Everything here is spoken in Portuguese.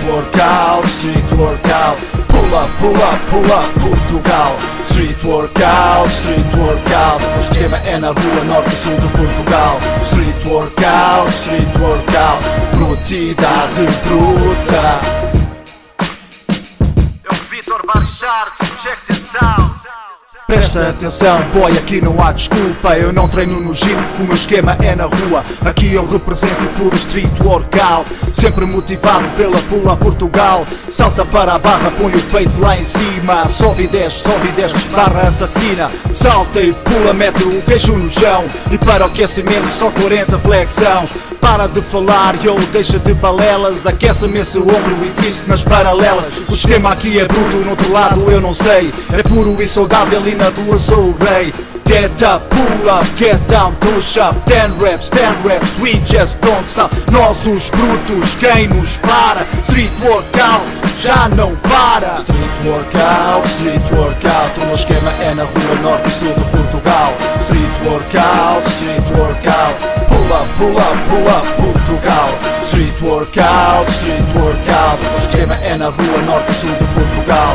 workout, street workout. Pull up, Portugal. Street workout, o esquema é na rua norte e sul de Portugal. Street workout, brutidade bruta. Eu Vitor Barchards, check this out. Presta atenção, boy, aqui não há desculpa. Eu não treino no gym, o meu esquema é na rua. Aqui eu represento puro street workout. Sempre motivado pela Pula Portugal. Salta para a barra, põe o peito lá em cima. Sobe e desce, barra assassina. Salta e pula, mete o queixo no chão. E para o aquecimento só 40 flexões. Para de falar, eu deixa de balelas. Aquece-me esse ombro e triste nas paralelas. O esquema aqui é bruto, no outro lado eu não sei. É puro e saudável e na rua sou o rei. Get up, pull up, get down, push up. 10 reps, we just don't stop. Nós os brutos, quem nos para? Street workout, já não para. Street workout, o meu esquema é na rua norte e sul de Portugal. Street workout, pull up, Portugal. Street workout, o meu esquema é na rua norte e sul de Portugal.